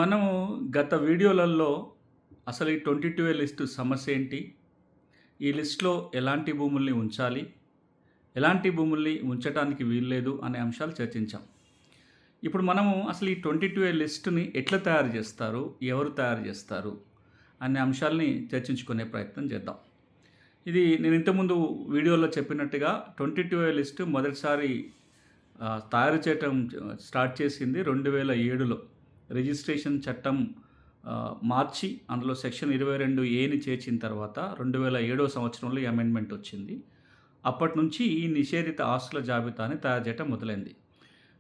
మనము గత వీడియోలలో అసలు ఈ 22A లిస్టు సమస్య ఏంటి? ఈ లిస్ట్‌లో ఎలాంటి భూముల్ని ఉంచాలి? ఎలాంటి భూముల్ని ఉంచటానికి వీల్లేదు అనే అంశాలు చర్చించాం. ఇప్పుడు మనము అసలు ఈ 22A లిస్ట్‌ని ఎట్లా తయారు చేస్తారు? ఎవరు తయారు చేస్తారు? అనే అంశాల్ని చర్చించుకునే ప్రయత్నం చేద్దాం. ఇది నేను ఇంతకుముందు వీడియోలో చెప్పినట్టుగా 22A లిస్టు మొదటిసారి తయారు చేయటం స్టార్ట్ చేసింది 2007లో. రిజిస్ట్రేషన్ చట్టం మార్చి అందులో సెక్షన్ 22Aని చేర్చిన తర్వాత 2007వ సంవత్సరంలో ఈ అమెండ్మెంట్ వచ్చింది. అప్పటి నుంచి ఈ నిషేధిత ఆస్తుల జాబితాని తయారు చేయటం మొదలైంది.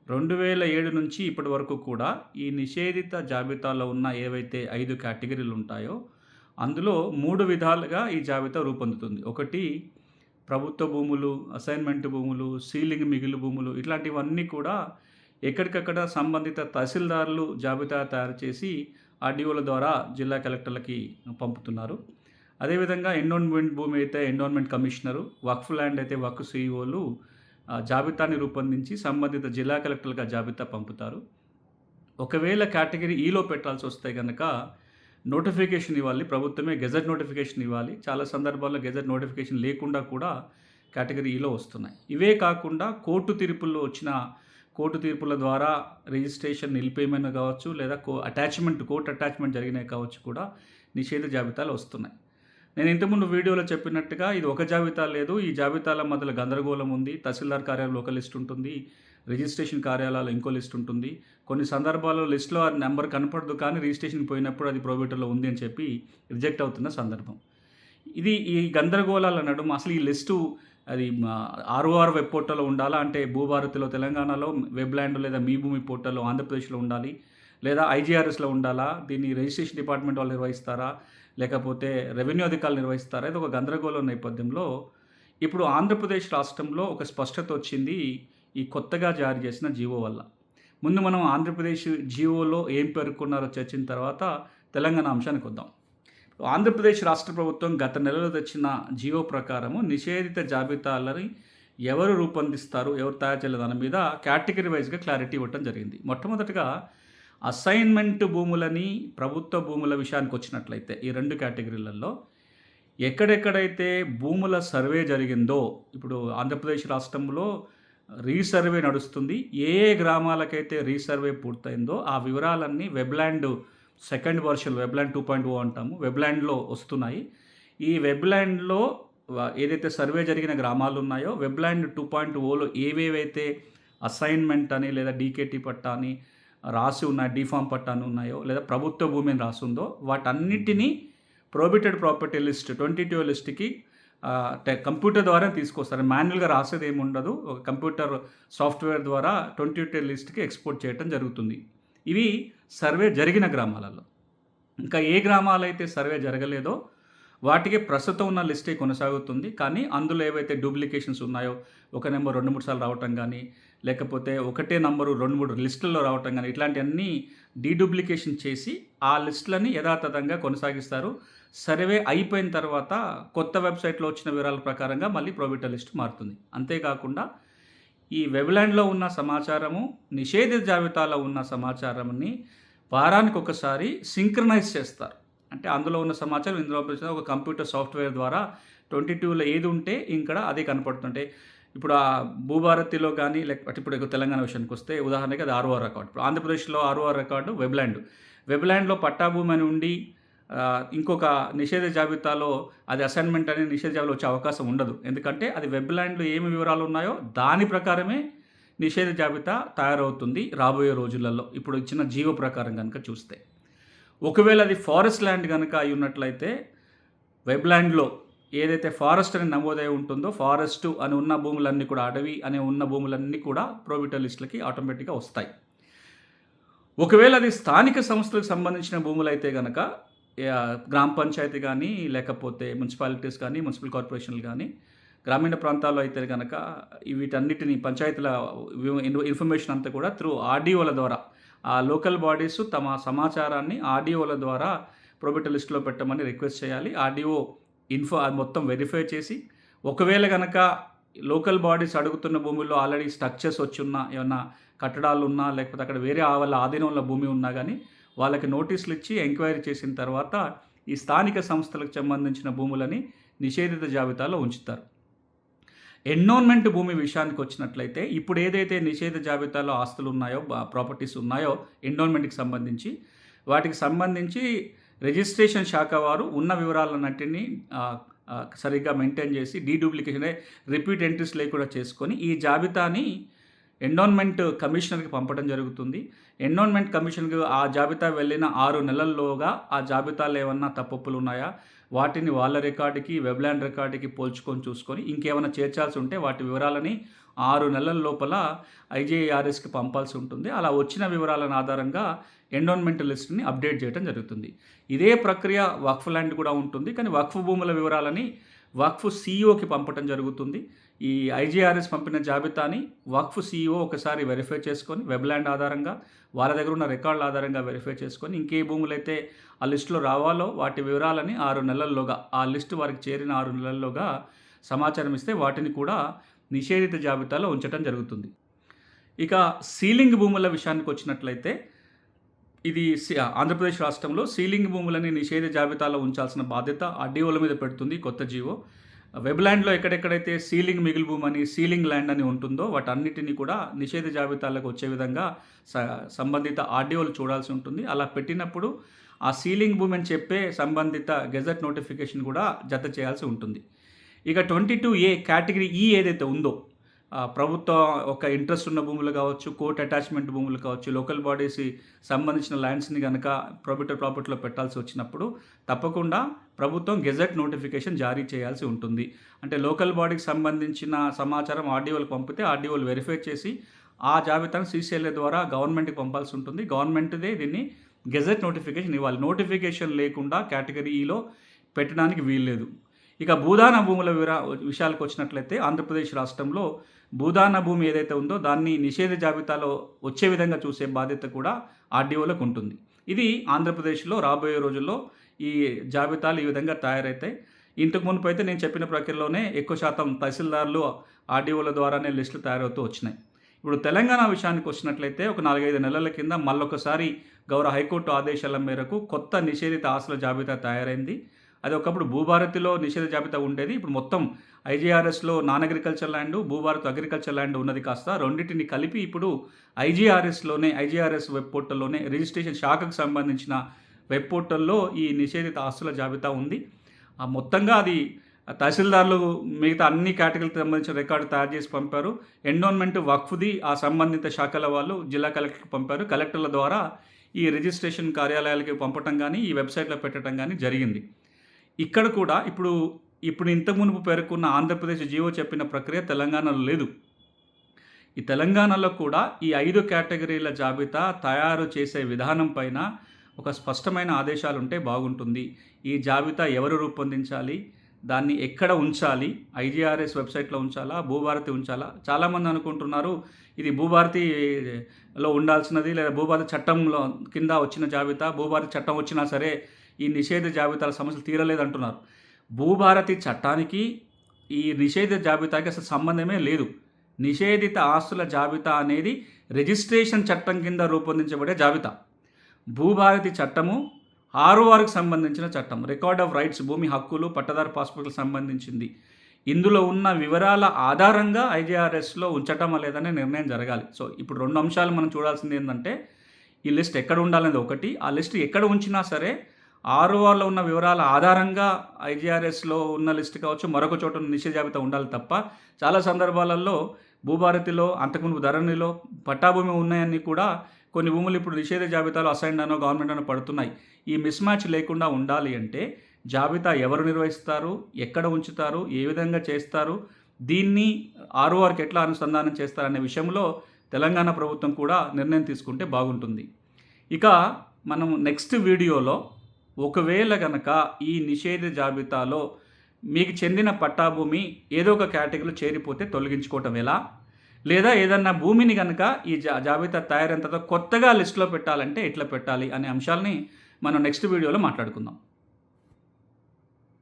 2007 నుంచి ఇప్పటి వరకు కూడా ఈ నిషేధిత జాబితాలో ఉన్న ఏవైతే 5 కేటగిరీలు ఉంటాయో అందులో 3 విధాలుగా ఈ జాబితా రూపొందుతుంది. ఒకటి ప్రభుత్వ భూములు, అసైన్మెంట్ భూములు, సీలింగ్ మిగులు భూములు ఇట్లాంటివన్నీ కూడా ఎక్కడికక్కడ సంబంధిత తహసీల్దారులు జాబితా తయారు చేసి ఆర్డీఓల ద్వారా జిల్లా కలెక్టర్లకి పంపుతున్నారు. అదేవిధంగా ఎండోన్మెంట్ భూమి అయితే ఎండోన్మెంట్ కమిషనరు, వక్ఫ్ ల్యాండ్ అయితే వక్ఫ్ సీఈఓలు జాబితాని రూపొందించి సంబంధిత జిల్లా కలెక్టర్లకు ఆ జాబితా పంపుతారు. ఒకవేళ కేటగిరీ ఈలో పెట్టాల్సి వస్తే కనుక నోటిఫికేషన్ ఇవ్వాలి, ప్రభుత్వమే గెజెట్ నోటిఫికేషన్ ఇవ్వాలి. చాలా సందర్భాల్లో గెజెట్ నోటిఫికేషన్ లేకుండా కూడా కేటగిరీ ఈలో వస్తున్నాయి. ఇవే కాకుండా కోర్టు తీర్పుల ద్వారా రిజిస్ట్రేషన్ నిలిపేయమని కావచ్చు, లేదా కోర్టు అటాచ్మెంట్ జరిగినాయి కావచ్చు కూడా నిషేధ జాబితాలు వస్తున్నాయి. నేను ఇంతకుముందు వీడియోలో చెప్పినట్టుగా ఇది ఒక జాబితా లేదు, ఈ జాబితాల మధ్యలో గందరగోళం ఉంది. తహసీల్దార్ కార్యాలయంలో ఒక లిస్ట్ ఉంటుంది, రిజిస్ట్రేషన్ కార్యాలయాల్లో ఇంకో లిస్ట్ ఉంటుంది. కొన్ని సందర్భాల్లో లిస్ట్లో ఆ నెంబర్ కనపడదు, కానీ రిజిస్ట్రేషన్ పోయినప్పుడు అది ప్రోబేటర్లో ఉంది అని చెప్పి రిజెక్ట్ అవుతున్న సందర్భం. ఈ గందరగోళాల నడుమ అసలు ఈ లిస్టు అది ఆర్ఓఆర్ వెబ్ పోర్టల్లో ఉండాలా, అంటే భూభారతిలో తెలంగాణలో, వెబ్ ల్యాండ్ లేదా మీ భూమి పోర్టల్లో ఆంధ్రప్రదేశ్లో ఉండాలి, లేదా ఐజీఆర్ఎస్లో ఉండాలా, దీన్ని రిజిస్ట్రేషన్ డిపార్ట్మెంట్ వాళ్ళు నిర్వహిస్తారా, లేకపోతే రెవెన్యూ అధికారులు నిర్వహిస్తారా? ఇది ఒక గందరగోళం నేపథ్యంలో ఇప్పుడు ఆంధ్రప్రదేశ్ రాష్ట్రంలో ఒక స్పష్టత వచ్చింది ఈ కొత్తగా జారీ చేసిన జీవో వల్ల. ముందు మనం ఆంధ్రప్రదేశ్ జీవోలో ఏం పేర్కొన్నారో చర్చించిన తర్వాత తెలంగాణ అంశానికి వద్దాం. ఆంధ్రప్రదేశ్ రాష్ట్ర ప్రభుత్వం గత నెలలో తెచ్చిన జీవో ప్రకారము నిషేధిత జాబితాలని ఎవరు రూపొందిస్తారు, ఎవరు తయారు చేయలేదు దాని మీద కేటగిరీ వైజ్గా క్లారిటీ ఇవ్వటం జరిగింది. మొట్టమొదటిగా అసైన్మెంట్ భూములని ప్రభుత్వ భూముల విషయానికి వచ్చినట్లయితే ఈ 2 కేటగిరీలలో ఎక్కడెక్కడైతే భూముల సర్వే జరిగిందో, ఇప్పుడు ఆంధ్రప్రదేశ్ రాష్ట్రంలో రీసర్వే నడుస్తుంది. ఏ గ్రామాలకైతే రీసర్వే పూర్తయిందో ఆ వివరాలన్నీ వెబ్ల్యాండ్ సెకండ్ వర్షన్, వెబ్ల్యాండ్ 2.0 అంటాము, వెబ్ల్యాండ్లో వస్తున్నాయి. ఈ వెబ్ల్యాండ్లో ఏదైతే సర్వే జరిగిన గ్రామాలు ఉన్నాయో వెబ్ల్యాండ్ 2.0లో ఏవేవైతే అసైన్మెంట్ అని లేదా డీకేటీ పట్టా అని రాసి ఉన్నాయి, డీఫామ్ పట్టా అని ఉన్నాయో, లేదా ప్రభుత్వ భూమి అని రాసి ఉందో వాటన్నిటినీ ప్రొహిబిటెడ్ ప్రాపర్టీ లిస్ట్ 22 లిస్ట్కి కంప్యూటర్ ద్వారా తీసుకొస్తారు. మాన్యువల్గా రాసేది ఏమి ఉండదు, ఒక కంప్యూటర్ సాఫ్ట్వేర్ ద్వారా 22 లిస్ట్కి ఎక్స్పోర్ట్ చేయడం జరుగుతుంది. ఇవి సర్వే జరిగిన గ్రామాలలో. ఇంకా ఏ గ్రామాలైతే సర్వే జరగలేదో వాటికి ప్రస్తుతం ఉన్న లిస్టే కొనసాగుతుంది. కానీ అందులో ఏవైతే డూప్లికేషన్స్ ఉన్నాయో, ఒక నెంబర్ 2-3 సార్లు రావటం కానీ, లేకపోతే ఒకటే నంబరు 2-3 లిస్టుల్లో రావటం కానీ, ఇట్లాంటివన్నీ డీడూప్లికేషన్ చేసి ఆ లిస్టులని యథాతథంగా కొనసాగిస్తారు. సర్వే అయిపోయిన తర్వాత కొత్త వెబ్సైట్లో వచ్చిన వివరాల ప్రకారంగా మళ్ళీ ప్రొహిబిటెడ్ లిస్ట్ మారుతుంది. అంతేకాకుండా ఈ వెబ్ల్యాండ్లో ఉన్న సమాచారము, నిషేధిత జాబితాలో ఉన్న సమాచారాన్ని వారానికి ఒకసారి సింక్రనైజ్ చేస్తారు. అంటే అందులో ఉన్న సమాచారం ఇందులో ఒక కంప్యూటర్ సాఫ్ట్వేర్ ద్వారా 22లో ఏది ఉంటే ఇక్కడ అదే కనపడుతుంటే, ఇప్పుడు ఆ భూభారతిలో కానీ, లేకపోతే ఇప్పుడు తెలంగాణ విషయానికి వస్తే ఉదాహరణకి అది ఆర్ఓఆర్ రికార్డు. ఇప్పుడు ఆంధ్రప్రదేశ్లో ఆర్ఓఆర్ రికార్డు వెబ్ల్యాండ్లో పట్టాభూమి అని ఉండి ఇంకొక నిషేధ జాబితాలో అది అసైన్మెంట్ అనేది నిషేధ జాబితాలో వచ్చే అవకాశం ఉండదు. ఎందుకంటే అది వెబ్ల్యాండ్లో ఏమి వివరాలు ఉన్నాయో దాని ప్రకారమే నిషేధ జాబితా తయారవుతుంది రాబోయే రోజులలో, ఇప్పుడు ఇచ్చిన జీవో ప్రకారం కనుక చూస్తే. ఒకవేళ అది ఫారెస్ట్ ల్యాండ్ కనుక అయి ఉన్నట్లయితే వెబ్ల్యాండ్లో ఏదైతే ఫారెస్ట్ అని నమోదై ఉంటుందో, ఫారెస్ట్ అని ఉన్న భూములన్నీ కూడా, అడవి అని ఉన్న భూములన్నీ కూడా ప్రొహిబిటెడ్ లిస్టులకి ఆటోమేటిక్గా వస్తాయి. ఒకవేళ అది స్థానిక సంస్థలకు సంబంధించిన భూములు అయితే కనుక గ్రామ పంచాయతీ కానీ, లేకపోతే మున్సిపాలిటీస్ కానీ, మున్సిపల్ కార్పొరేషన్లు కానీ, గ్రామీణ ప్రాంతాల్లో అయితే కనుక వీటన్నిటిని పంచాయతీల ఇన్ఫర్మేషన్ అంతా కూడా త్రూ ఆర్డీఓల ద్వారా, ఆ లోకల్ బాడీస్ తమ సమాచారాన్ని ఆర్డీఓల ద్వారా ప్రొహిబిటెడ్ లిస్టులో పెట్టమని రిక్వెస్ట్ చేయాలి. ఆర్డీఓ అది మొత్తం వెరిఫై చేసి, ఒకవేళ కనుక లోకల్ బాడీస్ అడుగుతున్న భూముల్లో ఆల్రెడీ స్ట్రక్చర్స్ వచ్చి ఉన్నా, ఏమన్నా కట్టడాలు ఉన్నా, లేకపోతే అక్కడ వేరే వాళ్ళ ఆధీనంలో భూమి ఉన్నా కానీ వాళ్ళకి నోటీసులు ఇచ్చి ఎంక్వైరీ చేసిన తర్వాత ఈ స్థానిక సంస్థలకు సంబంధించిన భూములని నిషేధిత జాబితాలో ఉంచుతారు. ఎన్విరాన్మెంట్ భూమి విషయానికి వచ్చినట్లయితే ఇప్పుడు ఏదైతే నిషేధ జాబితాలో ఆస్తులు ఉన్నాయో, ప్రాపర్టీస్ ఉన్నాయో ఎన్విరాన్మెంట్కి సంబంధించి, వాటికి సంబంధించి రిజిస్ట్రేషన్ శాఖ వారు ఉన్న వివరాలన్నింటినీ సరిగ్గా మెయింటైన్ చేసి డీడూప్లికేషన్ రిపీట్ ఎంట్రీస్ లేకుండా చేసుకొని ఈ జాబితాని ఎన్విరాన్మెంట్ కమిషనర్కి పంపడం జరుగుతుంది. ఎన్విరాన్మెంట్ కమిషన్కి ఆ జాబితా వెళ్ళిన 6 నెలల్లోగా ఆ జాబితాలో ఏమన్నా తప్పులు ఉన్నాయా, వాటిని వాళ్ళ రికార్డుకి, వెబ్‌ల్యాండ్ రికార్డుకి పోల్చుకొని చూసుకొని ఇంకేమైనా చేర్చాల్సి ఉంటే వాటి వివరాలని 6 నెలల లోపల ఐజీఆర్ఎస్కి పంపాల్సి ఉంటుంది. అలా వచ్చిన వివరాలను ఆధారంగా ఎన్విరాన్మెంట్ లిస్ట్ని అప్డేట్ చేయడం జరుగుతుంది. ఇదే ప్రక్రియ వక్ఫ్ ల్యాండ్ కూడా ఉంటుంది. కానీ వక్ఫ్ భూముల వివరాలని వక్ఫ్ సీఈఓకి పంపడం జరుగుతుంది. ఈ ఐజీఆర్ఎస్ పంపిన జాబితాని వక్ఫ్ సీఈఓ ఒకసారి వెరిఫై చేసుకొని వెబ్‌ల్యాండ్ ఆధారంగా, వాళ్ళ దగ్గర ఉన్న రికార్డుల ఆధారంగా వెరిఫై చేసుకొని ఇంకే భూములైతే ఆ లిస్టులో రావాలో వాటి వివరాలని 6 నెలల్లోగా, ఆ లిస్టు వారికి చేరిన 6 నెలల్లోగా సమాచారం ఇస్తే వాటిని కూడా నిషేధిత జాబితాలో ఉంచడం జరుగుతుంది. ఇక సీలింగ్ భూముల విషయానికి వచ్చినట్లయితే ఇది ఆంధ్రప్రదేశ్ రాష్ట్రంలో సీలింగ్ భూములని నిషేధ జాబితాలో ఉంచాల్సిన బాధ్యత ఆర్డీఓల మీద పెడుతుంది కొత్త జీవో. వెబ్‌ల్యాండ్‌లో ఎక్కడెక్కడైతే సీలింగ్ మిగిలి భూమి అని, సీలింగ్ ల్యాండ్ అని ఉంటుందో వాటన్నిటిని కూడా నిషేధ జాబితాలకు వచ్చే విధంగా సంబంధిత ఆర్డీఓలు చూడాల్సి ఉంటుంది. అలా పెట్టినప్పుడు ఆ సీలింగ్ భూమి అని చెప్పే సంబంధిత గెజెట్ నోటిఫికేషన్ కూడా జత చేయాల్సి ఉంటుంది. ఇక 22A కేటగిరీ ఈ ఏదైతే ఉందో, ప్రభుత్వ ఒక ఇంట్రెస్ట్ ఉన్న భూములు కావచ్చు, కోర్ట్ అటాచ్మెంట్ భూములు కావచ్చు, లోకల్ బాడీస్ సంబంధించిన ల్యాండ్స్ని కనుక ప్రైవేట్ ప్రాపర్టీలో పెట్టాల్సి వచ్చినప్పుడు తప్పకుండా ప్రభుత్వం గెజెట్ నోటిఫికేషన్ జారీ చేయాల్సి ఉంటుంది. అంటే లోకల్ బాడీకి సంబంధించిన సమాచారం ఆర్డీఓలకు పంపితే ఆర్డీఓలు వెరిఫై చేసి ఆ జాబితాను సీసీఎల్ఏ ద్వారా గవర్నమెంట్కి పంపాల్సి ఉంటుంది. గవర్నమెంట్దే దీన్ని గెజెట్ నోటిఫికేషన్ ఇవ్వాలి. నోటిఫికేషన్ లేకుండా కేటగిరీ ఈలో పెట్టడానికి వీల్లేదు. ఇక భూదాన భూముల విషయాలకు వచ్చినట్లయితే ఆంధ్రప్రదేశ్ రాష్ట్రంలో భూదాన భూమి ఏదైతే ఉందో దాన్ని నిషేధ జాబితాలో వచ్చే విధంగా చూసే బాధ్యత కూడా ఆర్డీఓలకు ఉంటుంది. ఇది ఆంధ్రప్రదేశ్లో రాబోయే రోజుల్లో ఈ జాబితాలు ఈ విధంగా తయారవుతాయి. ఇంతకు మునుపు అయితే నేను చెప్పిన ప్రక్రియలోనే ఎక్కువ శాతం తహసీల్దార్లు ఆర్డీఓల ద్వారానే లిస్టులు తయారవుతూ వచ్చినాయి. ఇప్పుడు తెలంగాణ విషయానికి వచ్చినట్లయితే ఒక 4-5 నెలల కింద మళ్ళొకసారి గౌరవ హైకోర్టు ఆదేశాల మేరకు కొత్త నిషేధిత ఆస్తుల జాబితా తయారైంది. అది ఒకప్పుడు భూభారతిలో నిషేధ జాబితా ఉండేది. ఇప్పుడు మొత్తం ఐజీఆర్ఎస్లో non agriculture land, Bhubharat agriculture land ఉన్నది కాస్త రెండింటిని కలిపి ఇప్పుడు ఐజీఆర్ఎస్ వెబ్ పోర్టల్లోనే రిజిస్ట్రేషన్ శాఖకు సంబంధించిన వెబ్ పోర్టల్లో ఈ నిషేధిత ఆస్తుల జాబితా ఉంది. మొత్తంగా అది తహసీల్దార్లు మిగతా అన్ని కేటగిరీలకు సంబంధించిన రికార్డు తయారు చేసి పంపారు. ఎన్విరాన్మెంట్ వక్ఫ్ది ఆ సంబంధిత శాఖల వాళ్ళు జిల్లా కలెక్టర్కి పంపారు. కలెక్టర్ల ద్వారా ఈ రిజిస్ట్రేషన్ కార్యాలయాలకి పంపటం కానీ, ఈ వెబ్సైట్లో పెట్టడం కానీ జరిగింది. ఇక్కడ కూడా ఇప్పుడు ఇంతకు మునుపు పేర్కొన్న ఆంధ్రప్రదేశ్ జీవో చెప్పిన ప్రక్రియ తెలంగాణలో లేదు. ఈ తెలంగాణలో కూడా ఈ 5 కేటగిరీల జాబితా తయారు చేసే విధానం పైన ఒక స్పష్టమైన ఆదేశాలు ఉంటే బాగుంటుంది. ఈ జాబితా ఎవరు రూపొందించాలి, దాన్ని ఎక్కడ ఉంచాలి, ఐజీఆర్ఎస్ వెబ్సైట్లో ఉంచాలా, భూభారతి ఉంచాలా? చాలామంది అనుకుంటున్నారు ఇది భూభారతిలో ఉండాల్సినది, లేదా భూభారతి చట్టంలో కింద వచ్చిన జాబితా, భూభారతి చట్టం వచ్చినా సరే ఈ నిషేధ జాబితాల సమస్యలు తీరలేదంటున్నారు. భూభారతి చట్టానికి ఈ నిషేధ జాబితాకి అసలు సంబంధమే లేదు. నిషేధిత ఆస్తుల జాబితా అనేది రిజిస్ట్రేషన్ చట్టం కింద రూపొందించబడే జాబితా. భూభారతి చట్టము 6కి సంబంధించిన చట్టం, రికార్డ్ ఆఫ్ రైట్స్, భూమి హక్కులు, పట్టదారు పాస్పోర్ట్లకు సంబంధించింది. ఇందులో ఉన్న వివరాల ఆధారంగా ఐజీఆర్ఎస్లో ఉంచటమా లేదనే నిర్ణయం జరగాలి. సో ఇప్పుడు 2 అంశాలు మనం చూడాల్సింది ఏంటంటే ఈ లిస్ట్ ఎక్కడ ఉండాలనేది ఒకటి, ఆ లిస్ట్ ఎక్కడ ఉంచినా సరే 6లో ఉన్న వివరాల ఆధారంగా ఐజీఆర్ఎస్లో ఉన్న లిస్ట్ కావచ్చు, మరొక చోట నిషేధ జాబితా ఉండాలి తప్ప చాలా సందర్భాలలో భూభారతిలో, అంతకుముందు ధరణిలో పట్టాభూమి ఉన్నాయని కూడా కొన్ని భూములు ఇప్పుడు నిషేధ జాబితాలో అసైన్డ్ అనో గవర్నమెంట్ అనో పడుతున్నాయి. ఈ మిస్ మ్యాచ్ లేకుండా ఉండాలి అంటే జాబితా ఎవరు నిర్వహిస్తారు, ఎక్కడ ఉంచుతారు, ఏ విధంగా చేస్తారు, దీన్ని ఆర్ఓఆర్కి ఎట్లా అనుసంధానం చేస్తారనే విషయంలో తెలంగాణ ప్రభుత్వం కూడా నిర్ణయం తీసుకుంటే బాగుంటుంది. ఇక మనం నెక్స్ట్ వీడియోలో ఒకవేళ కనుక ఈ నిషేధ జాబితాలో మీకు చెందిన పట్టాభూమి ఏదో ఒక కేటగిరీలో చేరిపోతే తొలగించుకోవటం ఎలా, లేదా ఏదన్నా భూమిని కనుక ఈ జాబితా తయారైన తర్వాత కొత్తగా లిస్టులో పెట్టాలంటే ఎట్లా పెట్టాలి అనే అంశాలని మనం నెక్స్ట్ వీడియోలో మాట్లాడుకుందాం.